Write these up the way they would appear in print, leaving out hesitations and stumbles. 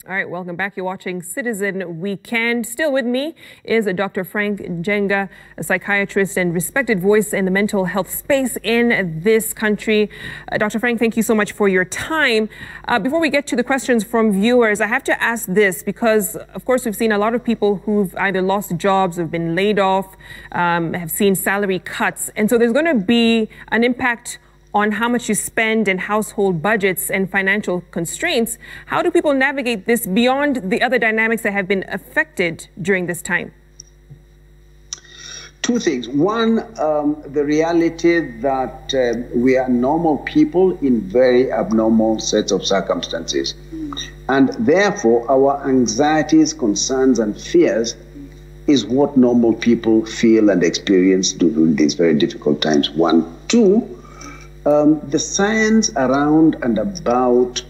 All right, welcome back. You're watching Citizen Weekend. Still with me is Dr. Frank Njenga, a psychiatrist and respected voice in the mental health space in this country. Dr. Frank, thank you so much for your time. Before we get to the questions from viewers, I have to ask this because, of course, we've seen a lot of people who've either lost jobs, have been laid off, have seen salary cuts. And so there's going to be an impact on how much you spend and household budgets and financial constraints. How do people navigate this beyond the other dynamics that have been affected during this time? Two things. One, the reality that we are normal people in very abnormal sets of circumstances. And therefore, our anxieties, concerns, and fears is what normal people feel and experience during these very difficult times. One. Two, the science around and about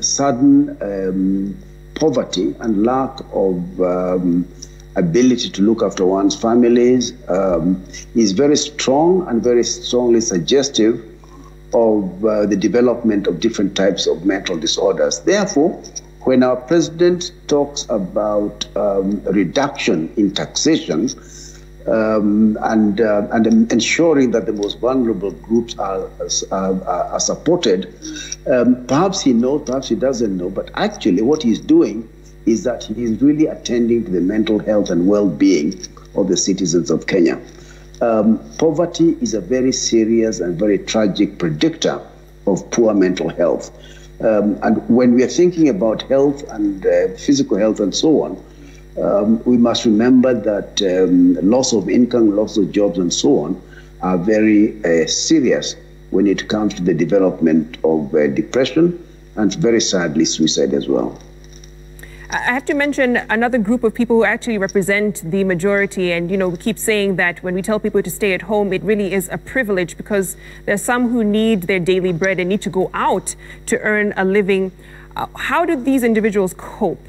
sudden poverty and lack of ability to look after one's families is very strong and very strongly suggestive of the development of different types of mental disorders. Therefore, when our president talks about a reduction in taxation, and ensuring that the most vulnerable groups are supported. Perhaps he knows, perhaps he doesn't know, but actually what he's doing is that he is really attending to the mental health and well-being of the citizens of Kenya. Poverty is a very serious and very tragic predictor of poor mental health. And when we are thinking about health and physical health and so on, we must remember that loss of income, loss of jobs, and so on are very serious when it comes to the development of depression and, very sadly, suicide as well. I have to mention another group of people who actually represent the majority. And, you know, we keep saying that when we tell people to stay at home, it really is a privilege because there's some who need their daily bread and need to go out to earn a living. How do these individuals cope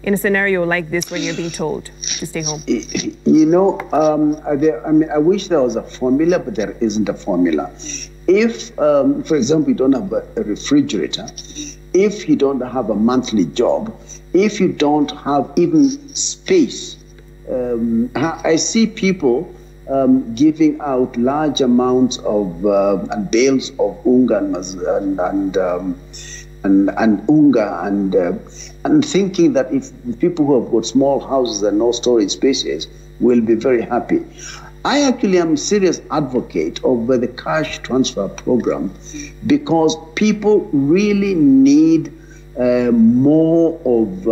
in a scenario like this when you're being told to stay home? You know, I wish there was a formula, but there isn't a formula. If, for example, you don't have a refrigerator, if you don't have a monthly job, if you don't have even space, I see people giving out large amounts of and bales of unga and unga and thinking that if people who have got small houses and no storage spaces will be very happy. I actually am a serious advocate of the cash transfer program because people really need more of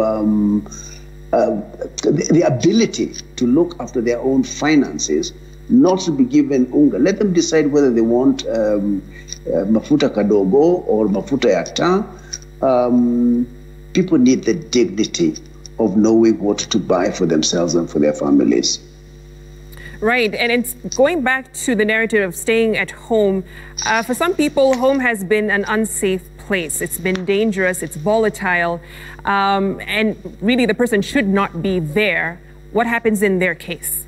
the ability to look after their own finances, not to be given unga. Let them decide whether they want mafuta kadogo or mafuta ya taa. People need the dignity of knowing what to buy for themselves and for their families. Right, and it's going back to the narrative of staying at home. For some people, home has been an unsafe place. It's been dangerous, it's volatile, and really the person should not be there. What happens in their case?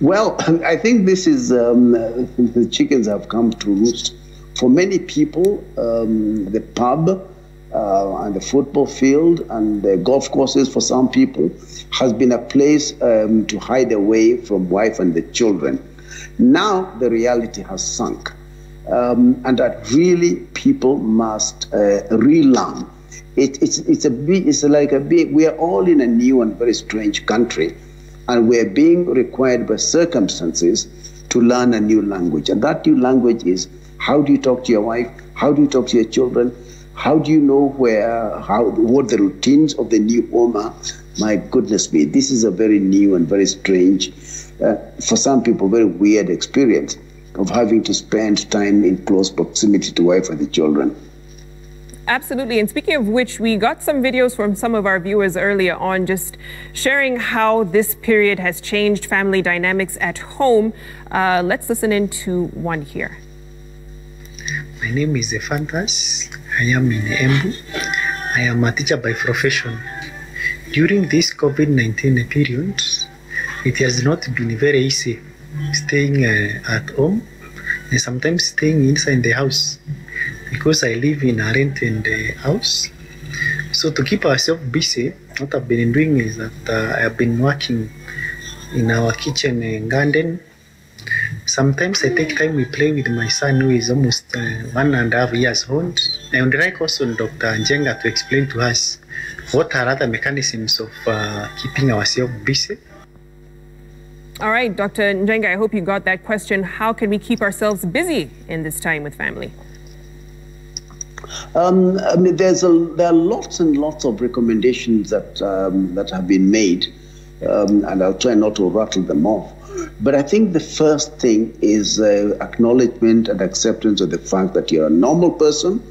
Well, I think this is, the chickens have come to roost. For many people, the pub and the football field and the golf courses for some people has been a place to hide away from wife and the children. Now the reality has sunk, and that really people must relearn. It's like a big. We are all in a new and very strange country, and we are being required by circumstances to learn a new language. And that new language is: how do you talk to your wife? How do you talk to your children? How do you know what the routines of the new home are? My goodness me, this is a very new and very strange, for some people, very weird experience of having to spend time in close proximity to wife and the children. Absolutely. And speaking of which, we got some videos from some of our viewers earlier on just sharing how this period has changed family dynamics at home. Let's listen into one here. My name is Ephantas. I am in Embu. I am a teacher by profession. During this COVID-19 period, it has not been very easy staying at home and sometimes staying inside the house because I live in a rented house. So to keep ourselves busy, what I've been doing is that I have been working in our kitchen and garden. Sometimes I take time, we play with my son who is almost 1.5 years old. I would like also Dr. Njenga to explain to us what are other mechanisms of keeping ourselves busy. All right, Dr. Njenga, I hope you got that question. How can we keep ourselves busy in this time with family? I mean, there are lots and lots of recommendations that have been made, and I'll try not to rattle them off. But I think the first thing is acknowledgement and acceptance of the fact that you're a normal person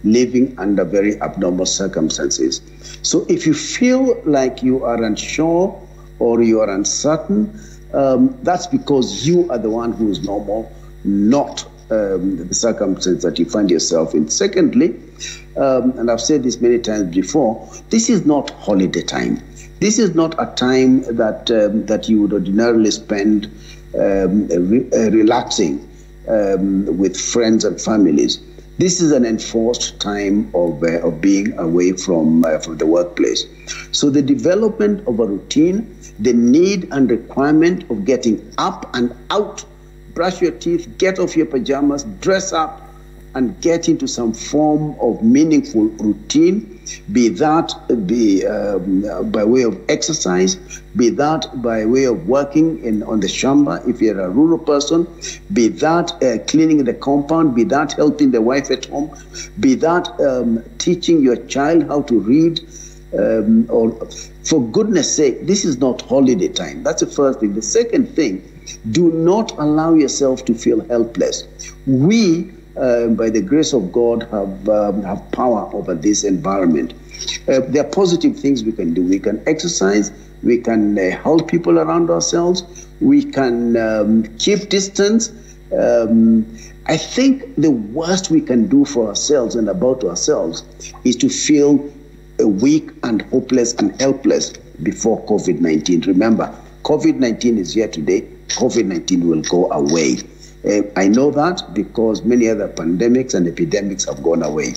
living under very abnormal circumstances. So if you feel like you are unsure or you are uncertain, that's because you are the one who is normal, not the circumstance that you find yourself in. Secondly, and I've said this many times before, this is not holiday time. This is not a time that you would ordinarily spend relaxing with friends and families. This is an enforced time of being away from the workplace. So the development of a routine, the need and requirement of getting up and out, brush your teeth, get off your pajamas, dress up, and get into some form of meaningful routine, be that by way of exercise, be that by way of working on the shamba if you're a rural person, be that cleaning the compound, be that helping the wife at home, be that teaching your child how to read, or for goodness sake, this is not holiday time. That's the first thing. The second thing, do not allow yourself to feel helpless. We, by the grace of God, have power over this environment. There are positive things we can do. We can exercise. We can help people around ourselves. We can keep distance. I think the worst we can do for ourselves and about ourselves is to feel weak and hopeless and helpless before COVID-19. Remember, COVID-19 is here today. COVID-19 will go away. I know that because many other pandemics and epidemics have gone away.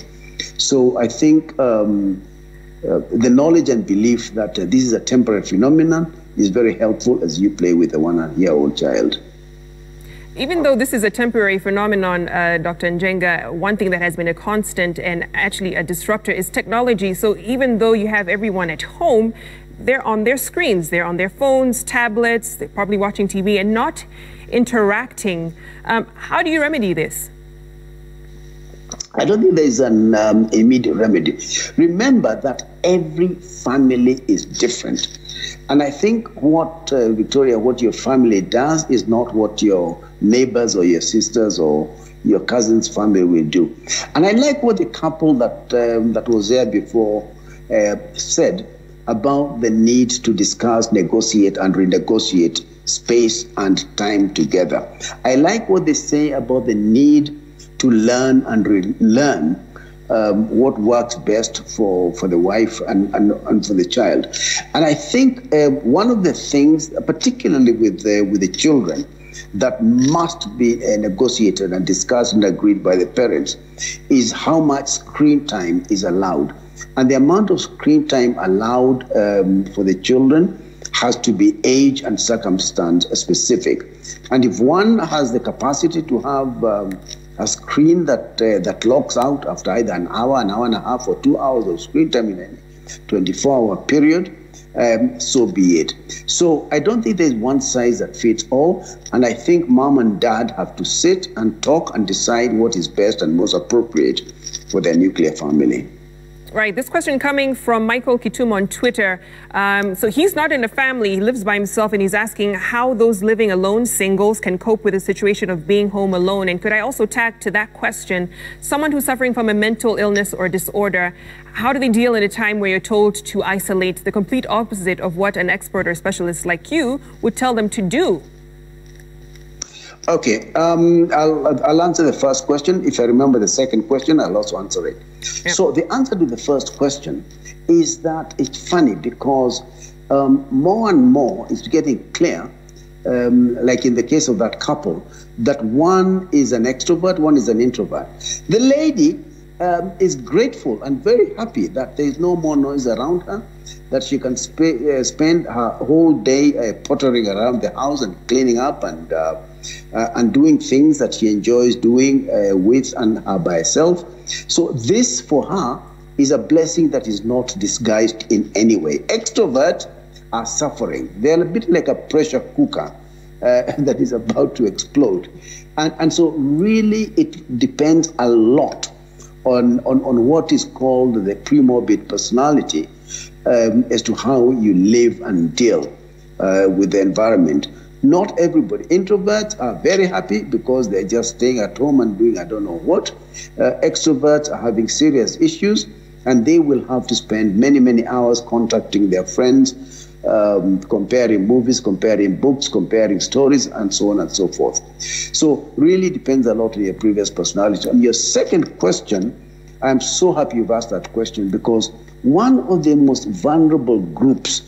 So I think the knowledge and belief that this is a temporary phenomenon is very helpful as you play with a 1-year-old child. Even though this is a temporary phenomenon, Dr. Njenga, one thing that has been a constant and actually a disruptor is technology. So even though you have everyone at home, they're on their screens, they're on their phones, tablets, they're probably watching TV and not interacting. How do you remedy this? I don't think there's an immediate remedy. Remember that every family is different. And I think what, Victoria, what your family does is not what your neighbors or your sisters or your cousin's family will do. And I like what the couple that was there before said about the need to discuss, negotiate, and renegotiate space and time together. I like what they say about the need to learn and relearn what works best for the wife and for the child. And I think one of the things, particularly with the children, that must be negotiated and discussed and agreed by the parents is how much screen time is allowed. And the amount of screen time allowed for the children has to be age and circumstance specific. And if one has the capacity to have a screen that logs out after either an hour and a half, or 2 hours of screen time in a 24-hour period, so be it. So I don't think there's one size that fits all. And I think mom and dad have to sit and talk and decide what is best and most appropriate for their nuclear family. Right. This question coming from Michael Kitum on Twitter. So he's not in a family. He lives by himself, and he's asking how those living alone, singles, can cope with the situation of being home alone. And could I also tag to that question, someone who's suffering from a mental illness or disorder, how do they deal in a time where you're told to isolate, the complete opposite of what an expert or specialist like you would tell them to do? Okay, I'll answer the first question. If I remember the second question, I'll also answer it. Yep. So the answer to the first question is that it's funny because more and more it's getting clear, like in the case of that couple, that one is an extrovert, one is an introvert. The lady is grateful and very happy that there is no more noise around her, that she can spend her whole day pottering around the house and cleaning up and doing things that she enjoys doing with and by herself. So this for her is a blessing that is not disguised in any way. Extroverts are suffering. They're a bit like a pressure cooker that is about to explode. And so really it depends a lot on what is called the premorbid personality as to how you live and deal with the environment. Not everybody. Introverts are very happy because they're just staying at home and doing I don't know what. Extroverts are having serious issues, and they will have to spend many, many hours contacting their friends, comparing movies, comparing books, comparing stories, and so on and so forth. So really depends a lot on your previous personality. On your second question, I'm so happy you've asked that question, because one of the most vulnerable groups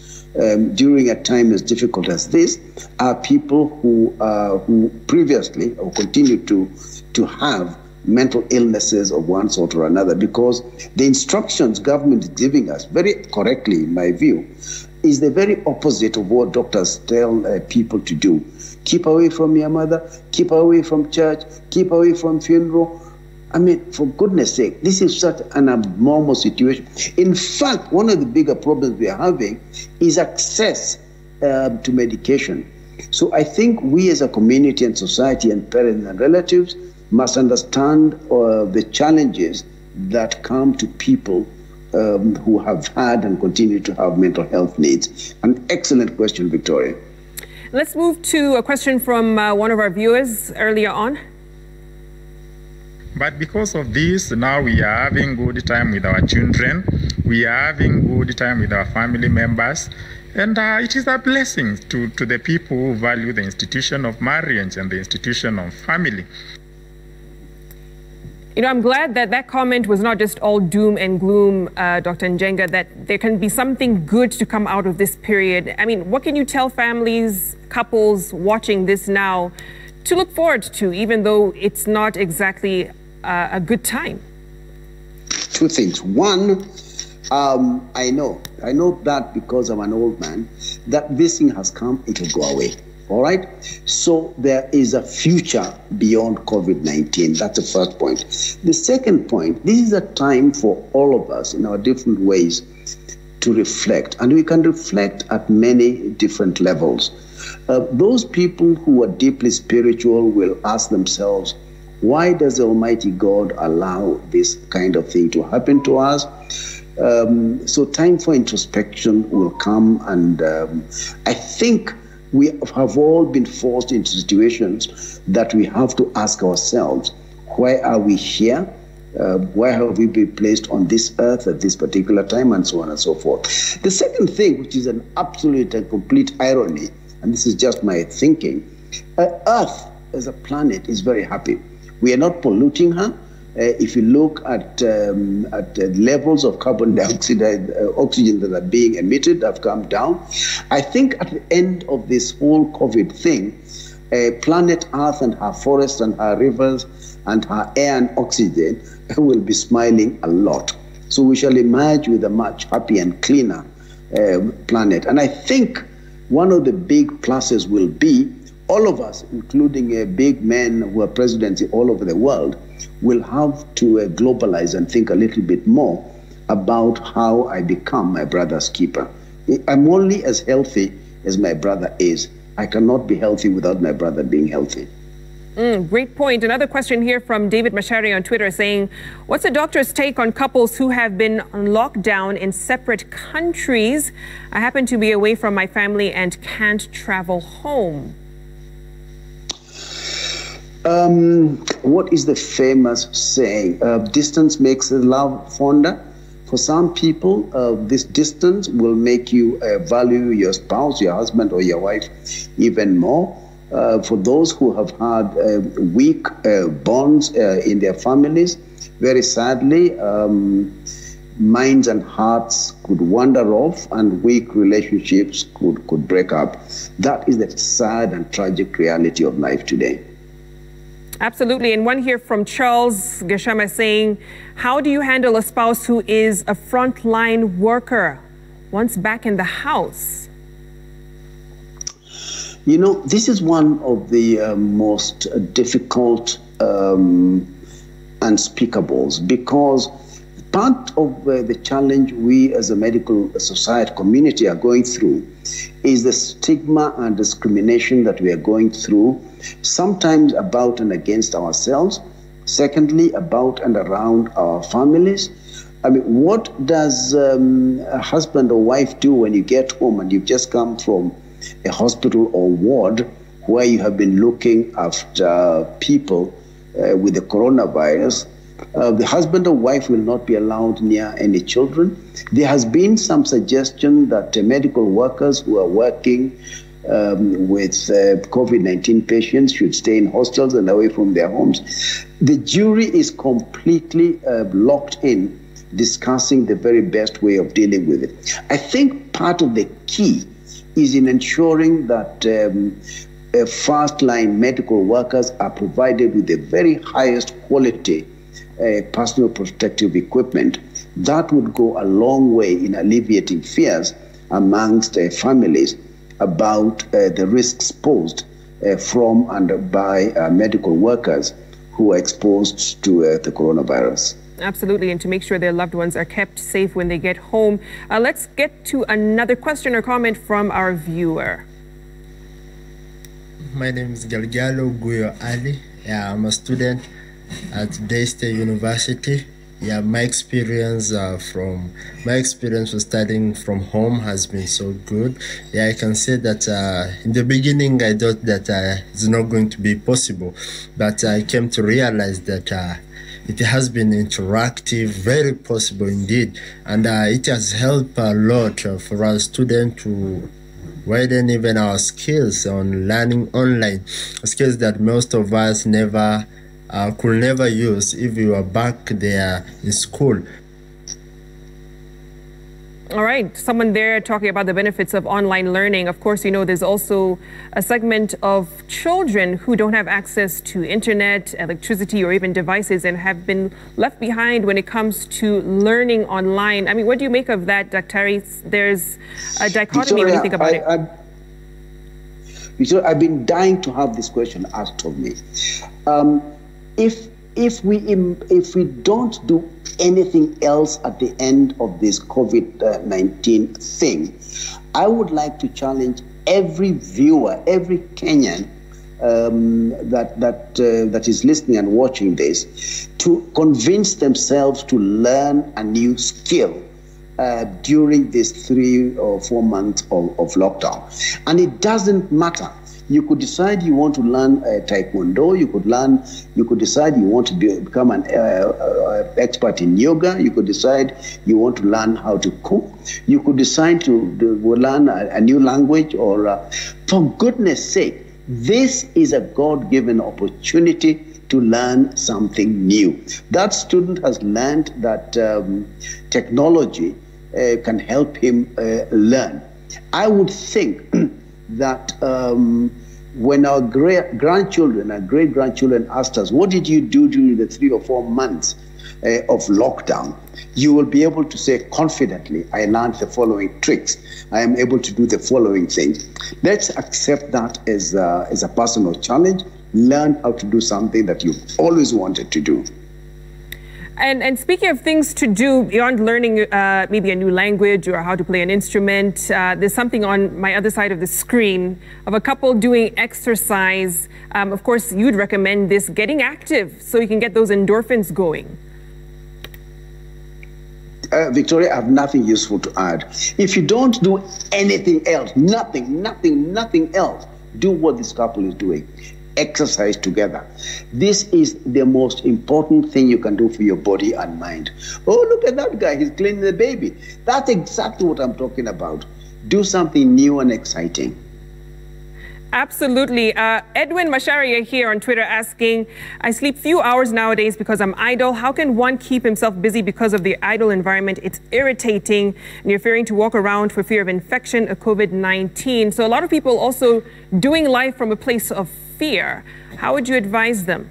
during a time as difficult as this are people who previously or continue to have mental illnesses of one sort or another, because the instructions government is giving us, very correctly in my view, is the very opposite of what doctors tell people to do. Keep away from your mother, keep away from church, keep away from funeral. I mean, for goodness sake, this is such an abnormal situation. In fact, one of the bigger problems we are having is access to medication. So I think we as a community and society and parents and relatives must understand the challenges that come to people who have had and continue to have mental health needs. An excellent question, Victoria. Let's move to a question from one of our viewers earlier on. But because of this, now we are having good time with our children. We are having good time with our family members. And it is a blessing to the people who value the institution of marriage and the institution of family. You know, I'm glad that that comment was not just all doom and gloom, Dr. Njenga, that there can be something good to come out of this period. I mean, what can you tell families, couples watching this now to look forward to, even though it's not exactly a good time? Two things. One, I know that because I'm an old man, that this thing has come, it will go away. All right? So there is a future beyond COVID-19. That's the first point. The second point, this is a time for all of us in our different ways to reflect. And we can reflect at many different levels. Those people who are deeply spiritual will ask themselves, why does the Almighty God allow this kind of thing to happen to us? So time for introspection will come, and I think we have all been forced into situations that we have to ask ourselves, why are we here? Why have we been placed on this earth at this particular time, and so on and so forth. The second thing, which is an absolute and complete irony, and this is just my thinking, Earth as a planet is very happy. We are not polluting her. If you look at levels of carbon dioxide, oxygen that are being emitted have come down. I think at the end of this whole COVID thing, planet Earth and her forests and her rivers and her air and oxygen will be smiling a lot. So we shall emerge with a much happier and cleaner planet. And I think one of the big pluses will be all of us, including big men who are presidents all over the world, will have to globalize and think a little bit more about how I become my brother's keeper. I'm only as healthy as my brother is. I cannot be healthy without my brother being healthy. Great point. Another question here from David Mashari on Twitter saying, what's the doctor's take on couples who have been on lockdown in separate countries? I happen to be away from my family and can't travel home. What is the famous saying? Distance makes love fonder. For some people, this distance will make you value your spouse, your husband, or your wife even more. For those who have had weak bonds in their families, very sadly, minds and hearts could wander off and weak relationships could break up. That is the sad and tragic reality of life today. Absolutely. And one here from Charles Gashama saying, how do you handle a spouse who is a frontline worker once back in the house? You know, this is one of the most difficult unspeakables, because part of the challenge we as a medical society community are going through is the stigma and discrimination that we are going through, sometimes about and against ourselves, secondly, about and around our families. I mean, what does a husband or wife do when you get home and you've just come from a hospital or ward where you have been looking after people with the coronavirus? The husband or wife will not be allowed near any children. There has been some suggestion that medical workers who are working with COVID-19 patients should stay in hostels and away from their homes. The jury is completely locked in discussing the very best way of dealing with it. I think part of the key is in ensuring that first-line medical workers are provided with the very highest quality personal protective equipment. That would go a long way in alleviating fears amongst families about the risks posed from and by medical workers who are exposed to the coronavirus. Absolutely, and to make sure their loved ones are kept safe when they get home. Let's get to another question or comment from our viewer. My name is Galgalo Guyo Ali. I'm a student at Daystate University. My experience with studying from home has been so good. I can say that in the beginning I thought that it's not going to be possible, but I came to realize that it has been interactive, very possible indeed, and it has helped a lot for our students to widen even our skills on learning online, skills that most of us could never use if we were back there in school. All right, someone there talking about the benefits of online learning. Of course, you know, there's also a segment of children who don't have access to internet, electricity, or even devices and have been left behind when it comes to learning online. I mean, what do you make of that, Dr. There's a dichotomy when you think about it. Victoria, I've been dying to have this question asked of me. If we don't do anything else at the end of this COVID-19 thing, I would like to challenge every viewer, every Kenyan that is listening and watching this, to convince themselves to learn a new skill during this 3 or 4 months of lockdown. And it doesn't matter. You could decide you want to learn Taekwondo. You could decide you want to become an expert in yoga. You could decide you want to learn how to cook. You could decide to learn a new language, or for goodness sake, this is a God-given opportunity to learn something new. That student has learned that technology can help him learn. I would think that when our grandchildren and great-grandchildren asked us, what did you do during the 3 or 4 months of lockdown? You will be able to say confidently, I learned the following tricks. I am able to do the following things. Let's accept that as a personal challenge. Learn how to do something that you've always wanted to do. And speaking of things to do beyond learning maybe a new language or how to play an instrument, there's something on my other side of the screen of a couple doing exercise. Of course, you'd recommend this, getting active so you can get those endorphins going. Victoria, I have nothing useful to add. If you don't do anything else, nothing else, do what this couple is doing. Exercise together. This is the most important thing you can do for your body and mind. Oh, look at that guy, he's cleaning the baby. That's exactly what I'm talking about. Do something new and exciting. Absolutely. Edwin Masharia here on Twitter asking, I sleep few hours nowadays because I'm idle. How can one keep himself busy because of the idle environment? It's irritating, and you're fearing to walk around for fear of infection of COVID-19. So a lot of people also doing life from a place of fear. How would you advise them?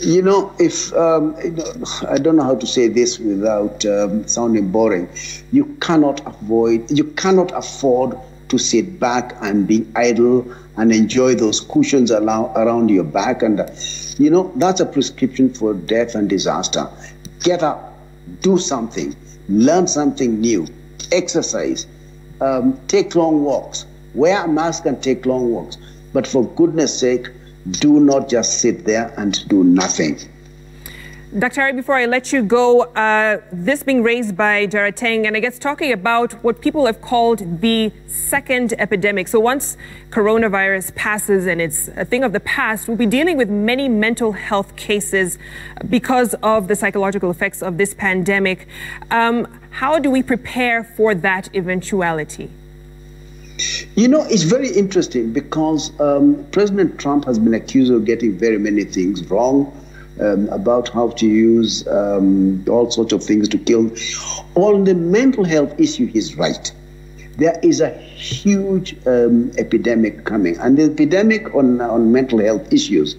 You know, I don't know how to say this without sounding boring. You cannot afford to sit back and be idle and enjoy those cushions around your back. And, that's a prescription for death and disaster. Get up, do something, learn something new, exercise, take long walks, wear a mask and take long walks. But for goodness sake, do not just sit there and do nothing. Dr. Harry, before I let you go, this being raised by Jarateng, and I guess talking about what people have called the second epidemic. So once coronavirus passes and it's a thing of the past, we'll be dealing with many mental health cases because of the psychological effects of this pandemic. How do we prepare for that eventuality? It's very interesting because President Trump has been accused of getting very many things wrong about how to use all sorts of things to kill. On the mental health issue, he's right. There is a huge epidemic coming, and the epidemic on mental health issues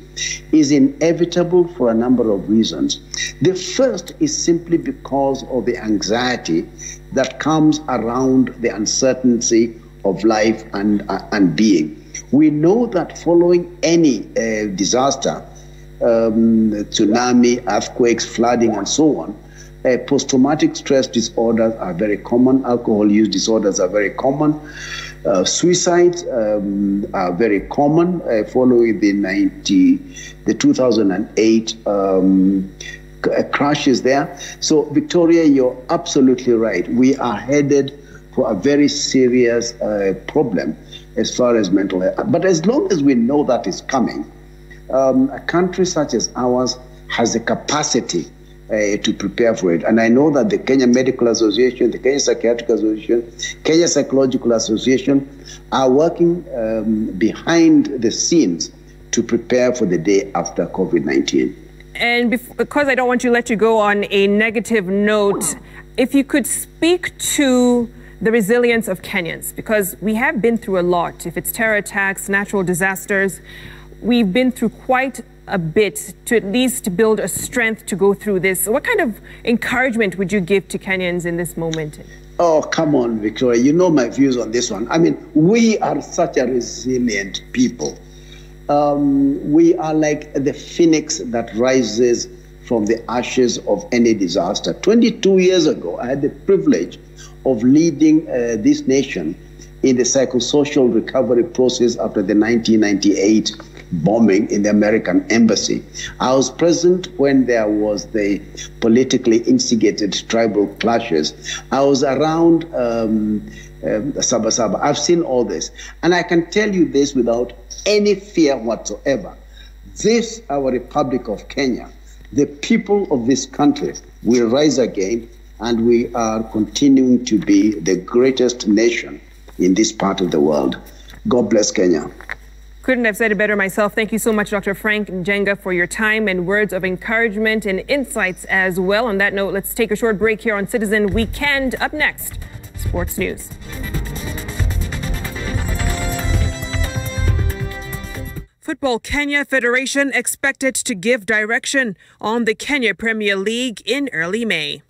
is inevitable for a number of reasons. The first is simply because of the anxiety that comes around the uncertainty of life and being. We know that following any disaster, tsunami, earthquakes, flooding, and so on, post-traumatic stress disorders are very common. Alcohol use disorders are very common. Suicides are very common following the 2008 crashes there. So, Victoria, you're absolutely right. We are headed for a very serious problem as far as mental health. But as long as we know that is coming, a country such as ours has the capacity to prepare for it. And I know that the Kenya Medical Association, the Kenya Psychiatric Association, Kenya Psychological Association are working behind the scenes to prepare for the day after COVID-19. And because I don't want to let you go on a negative note, if you could speak to the resilience of Kenyans, because we have been through a lot. If it's terror attacks, natural disasters, we've been through quite a bit to at least build a strength to go through this. What kind of encouragement would you give to Kenyans in this moment? Oh, come on, Victoria. You know my views on this one. I mean, we are such a resilient people. We are like the phoenix that rises from the ashes of any disaster. 22 years ago, I had the privilege of leading this nation in the psychosocial recovery process after the 1998 bombing in the American embassy. I was present when there was the politically instigated tribal clashes. I was around Sabasaba. I've seen all this. And I can tell you this without any fear whatsoever. This, our Republic of Kenya, the people of this country will rise again, and we are continuing to be the greatest nation in this part of the world. God bless Kenya. Couldn't have said it better myself. Thank you so much, Dr. Frank Njenga, for your time and words of encouragement and insights as well. On that note, let's take a short break here on Citizen Weekend. Up next, sports news. Football Kenya Federation expected to give direction on the Kenya Premier League in early May.